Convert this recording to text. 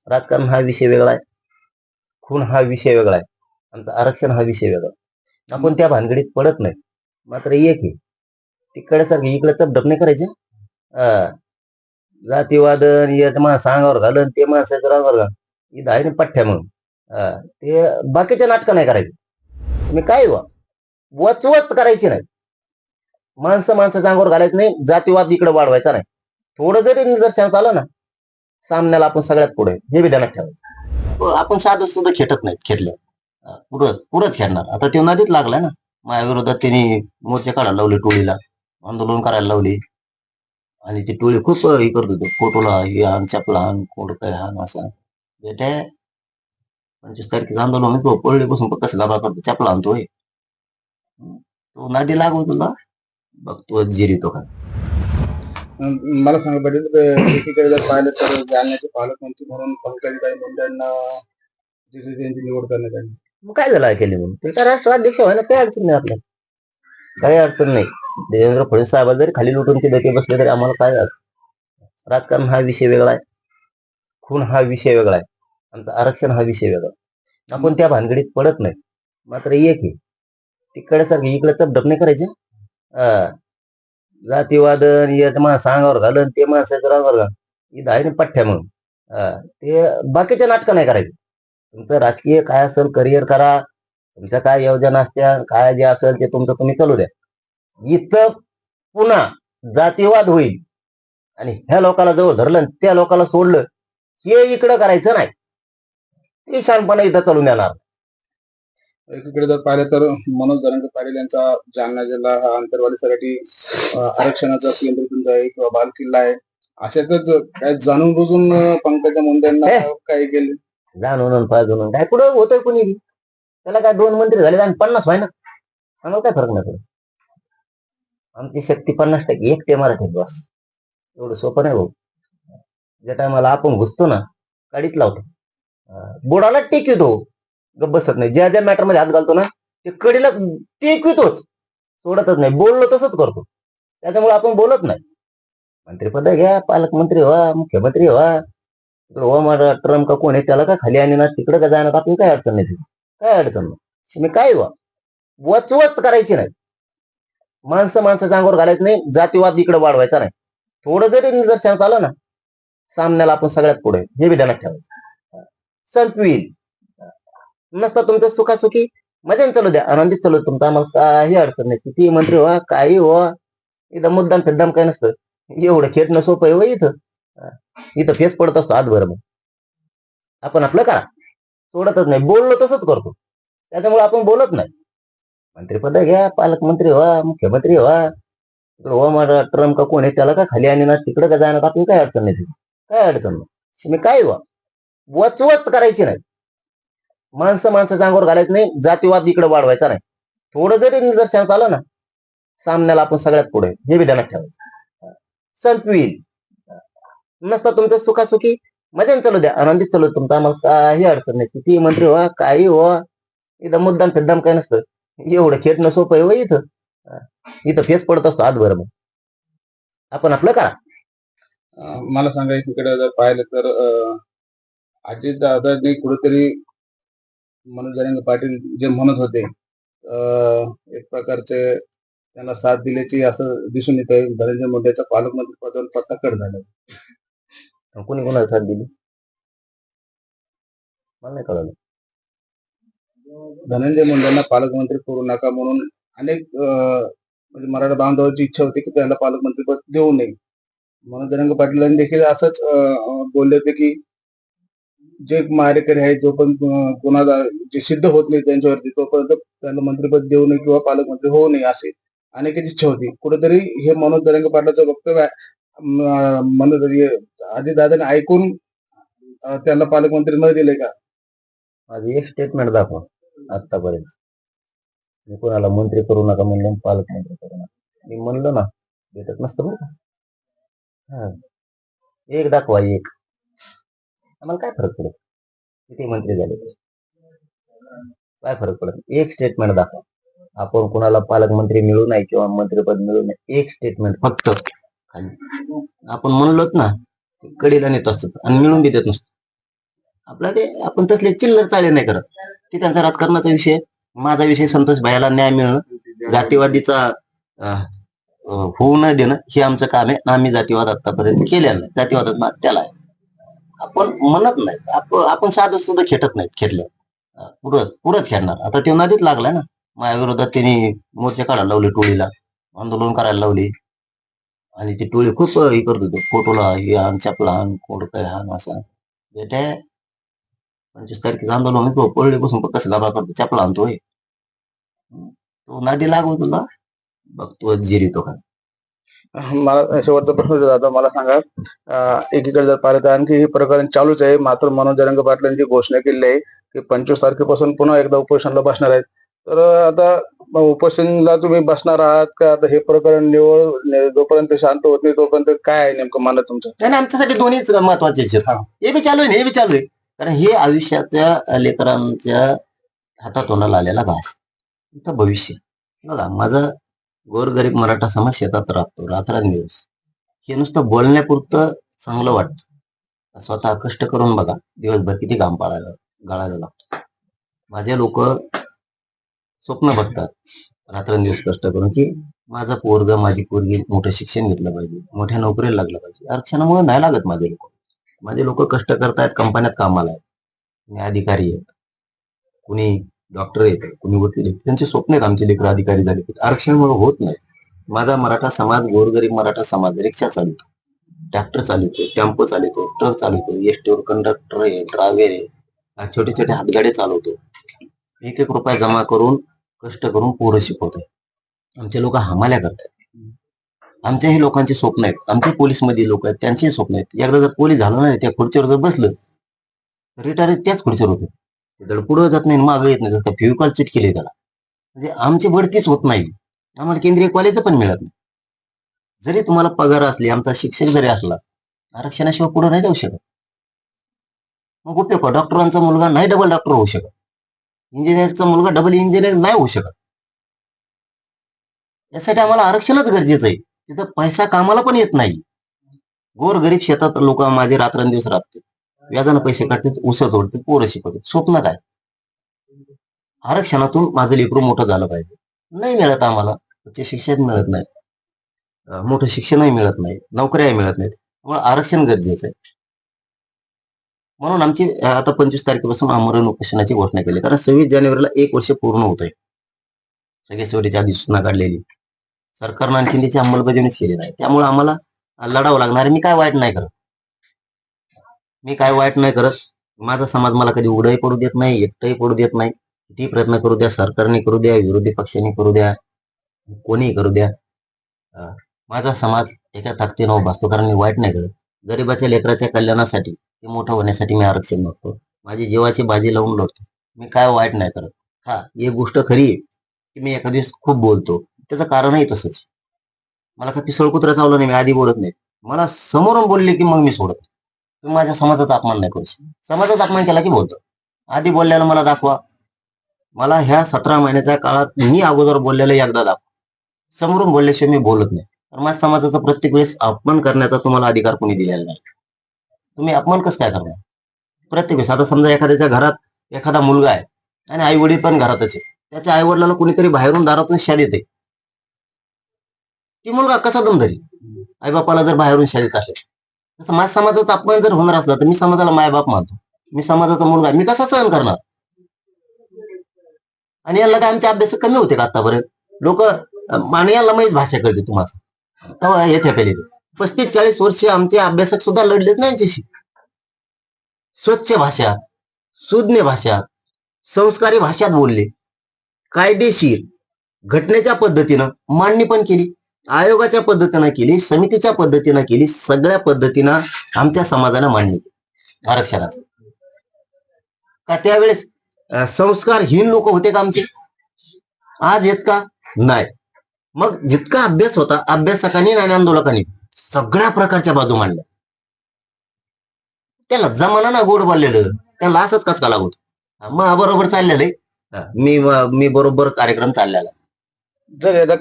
राजकारण हा विषय वेगळा आहे, खून हा विषय वेगळा आहे, आमचं आरक्षण हा विषय वेगळा आहे. आपण त्या भानगडीत पडत नाही. मात्र एक आहे, तिकडे इकडे चपडप नाही करायचे. जातीवाद येत माणसं अंगावर घालन ते माणसाच्या अंगावर घाल ही धायने पठ्ठ्या म्हणून ते बाकीच्या नाटकं नाही करायची. तुम्ही काय वचवत करायची नाही. माणसं माणसाच्या अंगावर घालायचं नाही, जातीवाद इकडे वाढवायचा नाही. थोडं जरी निदर्शनात आलं ना, सामन्याला आपण सगळ्यात पुढे हे बी ध्यानात ठेवायचं. आपण साधं सुद्धा खेटत नाहीत खेटल्या. पुरंच खेळणार. आता ते नदीत लागलाय ना, माझ्या विरोधात त्यांनी मोर्चे काढायला लावले, टोळीला आंदोलन करायला लावली आणि ती टोळी खूप हे करत होते, फोटोला हे आण चपला आण कोण काय आण असं. बेटे 25 तारखेचं आंदोलन तो पळले बसून कसं लाभा करतो चपला आणतोय. तो नदी लागू तुला बघतो जिरी तो काय. मला सांगा पाटील, एकीकडे जर पाहिलं तर जालन्याचे पालकमंत्री म्हणून पंकजाताई मुंडेंना त्यांची निवड करण्यात आली. मग काय झालं केली म्हणून ते काय राष्ट्राध्यक्ष व्हायला काही अडचण नाही आपल्याला, काही अडचण नाही. देवेंद्र फडणवीस साहेब जरी खाली लुटून ते डोके बसले तरी आम्हाला काय राजकारण हा विषय वेगळा आहे, खून हा विषय वेगळा आहे, आमचं आरक्षण हा विषय वेगळा आहे. आपण त्या भानगडीत पडत नाही. मात्र एक आहे, तिकडे इकडे चपडप नाही करायचे. जातीवाद येत माणसं अंगावर घालन ते माणसाच्या अंगावर घाल ही धायने पठ्ठ्या म्हणून ते बाकीच्या नाटकं नाही करायची. तुमचं राजकीय काय असेल करिअर करा, तुमच्या काय योजना असत्या काय जे असेल ते तुमचं तुम्ही चालू द्या. इथं पुन्हा जातीवाद होईल आणि ह्या लोकाला जवळ धरलं त्या लोकाला सोडलं हे इकडं करायचं नाही. ते शानपणा इथं चालून येणार. एकीकडे जर पाहिलं तर मनोज जरांगे पाटील यांचा जालना जिल्हा हा आंतरवालीसाठी आरक्षणाचा केंद्रबिंदू आहे किंवा बालकिल्ला आहे. अशातच काय जाणून बुजून पंकजा मुंडेंना काय केले, जाणून पाजून काय कुठं होतोय कुणी बी. त्याला काय 2 मंत्री झाले आणि 50 व्हाय ना, आम्हाला काय फरक नाही पडत. आमची शक्ती 50% एकटे मराठीत बस. एवढं सोपं नाही भाऊ. ज्या टायमाला आपण घुसतो ना काडीच लावतो, बोडाला टेकवितो, गप बसत नाही. ज्या ज्या मॅटर मध्ये हात घालतो ना ते कडीला टेकवितोच, सोडतच नाही. बोललो तसंच करतो, त्याच्यामुळे आपण बोलत नाही. मंत्रीपद घ्या, पालकमंत्री व्हा, मुख्यमंत्री व्हा, तिकडे हो माझा ट्रम्प का कोण आहे त्याला का खाली आणि ना तिकडे का जाणार आपली काय अडचण नाही. काय अडचण नाही. तुम्ही काय वचवत करायची नाही. माणसं माणसाच्या अंगावर घालायचं नाही, जातीवाद इकडे वाढवायचा नाही. थोडं जरी निदर्शनात आलं ना, सामन्याला आपण सगळ्यात पुढे हे बी ध्यानात ठेवायचं. संपवील नसता तुमचं सुखासुखी मजेने चालू द्या, आनंदीत चालू तुमचं, आम्हाला काही अडचण नाही. किती मंत्री व्हा काही व्हा, इथं मुद्दाम फिद्दाम काही नसतं. एवढं खेळणं सोपं आहे व इथं फेस पडत असतो आजभर. मग आपण आपलं करा, सोडतच नाही. बोललो तसंच करतो, त्याच्यामुळे आपण बोलत नाही. मंत्रीपद घ्या, पालकमंत्री व्हा, मुख्यमंत्री व्हा, तिकडे हो माझा ट्रम्प का कोण आहे त्याला का खाली आणि ना तिकडे का जाणार आपली काय अडचण नाही. काय अडचण नाही. तुम्ही काय वचवत करायची नाही. माणसं माणसाच्या अंगावर घालायचं नाही, जातीवाद इकडे वाढवायचा नाही. थोडं जरी निदर्शनात आलं ना, सामन्याला आपण सगळ्यात पुढे हे बी ध्यानात ठेवायचं. संपवील नसता तुमचं सुखासुखी मजेने चालू द्या, आनंदीत चालू तुमचं, आम्हाला काही अडचण नाही. किती मंत्री व्हा काही व्हा, इथं मुद्दाम फिद्दाम काही नसतं. एवढं खेळणं सोपं आहे व इथं फेस पडत असतो आजभर. मग आपण आपलं करा. मला सांगा, एकीकडे जर पाहिलं तर अजित दादांनी कुठेतरी मनोज जरांगे पाटील जे म्हणत होते एक प्रकारचे त्यांना साथ दिल्याची असं दिसून येत आहे. धनंजय मुंडेच्या पालकमंत्री पदावर पत्ता कट झाला. कोणी कोणाला साथ दिली मला नाही कळलं. धनंजय मुंडेंना पालकमंत्री करू नका म्हणून अनेक म्हणजे मराठा बांधवांची इच्छा होती की त्यांना पालकमंत्रीपद देऊ नये. मनोज जरांगे पाटील देखील असंच बोलले होते की जे मारेकरी आहेत जो पण कोणाला जे सिद्ध होत नाही त्यांच्यावरती तोपर्यंत त्यांना मंत्रिपद देऊ नये किंवा पालकमंत्री होऊ नये अशी अनेकांची इच्छा होती. कुठेतरी हे मनोज जरांगे पाटलाचं वक्तव्य मनोज अजितदादांनी ऐकून त्यांना पालकमंत्री न दिले का? माझी एक स्टेटमेंट दाखवा आतापर्यंत. मी कोणाला मंत्री करू नका म्हणलं, पालकमंत्री करू नका मी म्हणलं ना, भेटत नसतं बरं का. एक दाखवा, एक. आम्हाला काय फरक पडत किती मंत्री झाले, काय फरक पडत. एक स्टेटमेंट दाखवा. आपण कोणाला पालकमंत्री मिळू नये किंवा मंत्रीपद मिळू नये, एक स्टेटमेंट फक्त. आपण म्हणलोत ना, कडीला नेत असतात आणि मिळून बी देत नसतो. आपला ते आपण तसले चिल्लर चाळे नाही करत. ते त्यांचा राजकारणाचा विषय. माझा विषय संतोष भाईला न्याय मिळणं, जातीवादीचा होऊ न देणं हे आमचं काम आहे. आम्ही जातीवाद आतापर्यंत केलेला नाही. जातीवादात ना त्याला आहे. आपण म्हणत नाही, आपण साधं सुद्धा खेटत नाहीत. खेटलं पुरंच खेळणार. आता ते नदीत लागलाय ना, माझ्या विरोधात त्यांनी मोर्चे काढायला लावले, टोळीला आंदोलन करायला लावले आणि ती टोळी खूप हे करत होते, फोटोला हे आण, चपला आण, कोड काय आण, असं बेटे 25 तारखेचं आंदोलन होतो, पडले बसून कसं गाबा करतो, चपला आणतोय तो नदी लागू तुला बघतो जिरी तो का. मला शेवटचा प्रश्न होता दादा, मला सांगा, एकीकडे जर पाहिलं तर आणखी हे प्रकरण चालूच आहे. मात्र मनोज जरांगे पाटलांची घोषणा केली आहे की 25 तारखेपासून पुन्हा एकदा उपोषणाला बसणार आहेत. तर आता उपोषणाला तुम्ही बसणार आहात का? आता हे प्रकरण जोपर्यंत शांत होत नाही तोपर्यंत काय आहे नेमकं मानत तुमचं? नाही, आमच्यासाठी दोन्हीच महत्वाचे आहेत. हे बी चालू आहे, हे बी चालू आहे. कारण हे आयुष्याच्या लेकरांच्या हातात होणार आलेला घास, इथं भविष्य. बघा, माझा गोरगरीब मराठा समाज शेतात राहतो रात्रंदिवस. हे नुसतं बोलण्यापुरतं चांगलं वाटतं. स्वतः कष्ट करून बघा, दिवसभर किती घाम गाळायला लागतो. माझे लोक स्वप्न बघतात रात्रंदिवस कष्ट करून की माझा पोरग, माझी पोरगी मोठं शिक्षण घेतलं पाहिजे, मोठ्या नोकरीला लागलं पाहिजे. आरक्षणामुळे नाही लागत माझे लोक कष्ट करतायत, कंपन्यात कामाला आहेत, कुणी अधिकारी आहेत, कुणी डॉक्टर आहेत, कुणी वकील आहेत. त्यांचे स्वप्न आहेत आमचे लेकर अधिकारी झाले. आरक्षणामुळे होत नाही. माझा मराठा समाज, गोरगरीब मराठा समाज रिक्षा चालवतो, ट्रॅक्टर चालवतो, टेम्पो चालवतो, ट्रक चालवतो, एसटीवर कंडक्टर आहे, ड्रायव्हर आहे, छोटे छोटे हातगाडे चालवतो. 1-1 रुपया जमा करून कष्ट करून पोरं शिकवतात. आमचे लोक हमाल्या करतात. आमच्याही लोकांचे स्वप्न आहेत. आमचे पोलीसमध्ये लोक आहेत, त्यांचेही स्वप्न आहेत. एकदा जर पोलीस झालं नाही, त्या खुर्चीवर जर बसलं तर रिटायर त्याच खुर्चीवर होते. त्याला पुढे जात नाही, मागं येत नाही. जसं फेविकॉल चिट केले त्याला. म्हणजे आमची बढतीच होत नाही. आम्हाला केंद्रीय कॉलेज पण मिळत नाही. जरी तुम्हाला पगार असली, आमचा शिक्षक जरी असला, आरक्षणाशिवाय पुढे नाही जाऊ शकत. मग उपयोग, डॉक्टरांचा मुलगा नाही डबल डॉक्टर होऊ शकत, इंजिनियरचा मुलगा डबल इंजिनियर नाही होऊ शकत. यासाठी आम्हाला आरक्षणच गरजेचं आहे. तिथं पैसा कामाला पण येत नाही. गोरगरीब शेतात लोक माझे रात्रंदिवस राबतात, व्याजानं पैसे काढतात, ऊस तोडतात, पोरं शिकवतात. स्वप्न काय? आरक्षणातून माझं लेकरू मोठं झालं पाहिजे. नाही मिळत आम्हाला. उच्च शिक्षण मिळत नाही, मोठं शिक्षणही मिळत नाही, नोकऱ्याही मिळत नाहीत. त्यामुळे आरक्षण गरजेचं आहे. म्हणून आमची आता 25 तारखेपासून आमरण उपोषणाची घोषणा केली. कारण 26 जानेवारीला 1 वर्ष पूर्ण होत आहे. सगळे चोरीच्या अधिसूचना काढलेली, सरकारनं आणखी त्याची अंमलबजावणीच केली नाही. त्यामुळे आम्हाला लढावं लागणार. मी काय वाईट नाही करत. माझा समाज मला कधी उघडही पडू देत नाही, एकटंही पडू देत नाही. किती प्रयत्न करू द्या, सरकारने करू द्या, विरोधी पक्षांनी करू द्या, कोणीही करू द्या, माझा समाज एका ताकदीनं उभा असतो. कारण मी वाईट नाही करत. गरिबाच्या लेकराच्या कल्याणासाठी, ते मोठं होण्यासाठी मी आरक्षण मागतो. माझी जीवाची बाजी लावून लढतो. मी काय वाईट नाही करत. हा, ही गोष्ट खरी आहे की मी एखाद्या दिवस खूप बोलतो. त्याचं कारणही तसंच. मला का पिसळ कुत्रा चावलं नाही, मी आधी बोलत नाही. मला समोरून बोलले की मग मी सोडत. तुम्ही माझ्या समाजाचा अपमान नाही करू शकत. समाजाचा अपमान केला की बोलतो. आधी बोलल्याला मला दाखवा. मला ह्या 17 महिन्याच्या काळात मी अगोदर बोललेलं एकदा दाखवा. समोरून बोलल्याशिवाय मी बोलत नाही. तर माझ्या समाजाचा प्रत्येक वेळेस अपमान करण्याचा तुम्हाला अधिकार कोणी दिलेला नाही. तुम्ही अपमान कसं काय करणार? प्रत्येक वेळेस. आता समजा एखाद्याच्या घरात एखादा मुलगा आहे आणि आई वडील पण घरातच आहे. त्याच्या आई वडिलांना कोणीतरी बाहेरून दारातून शाद येते, ती मुलगा कसा दम धरी? आई बापाला जर बाहेरून शाळेत असले, तसं माझ्या समाजाचा अपमान जर होणार असला तर मी समाजाला मायबाप मानतो. मी समाजाचा मुलगा, मी कसा सहन करणार? आणि याला काय आमचे अभ्यास कमी होते का आतापर्यंत? लोक आणि याला माहीत भाषा कळते तुम्हाला तेव्हा येते पहिले. 35-40 वर्ष आमचे अभ्यासक सुद्धा लढलेच नाही यांच्याशी. स्वच्छ भाषा, सुज्ञ भाषा, संस्कारी भाषात बोलले, कायदेशीर घटनेच्या पद्धतीनं मांडणी पण केली, आयोगाच्या पद्धतीनं केली, समितीच्या पद्धतीनं केली, सगळ्या पद्धतीनं आमच्या समाजानं मांडणी केली आरक्षणाचं. का त्यावेळेस संस्कारहीन लोक होते का आमचे? आज येत का? नाही. मग जितका अभ्यास होता, अभ्यासकांनी आणि आंदोलकांनी सगळ्या प्रकारच्या बाजू मांडल्या. त्याला जमाना ना गोड बोललेलं, त्याला असंच कच का लागत. मग बरोबर चाललेलं आहे. मी बरोबर कार्यक्रम चाललेला. जर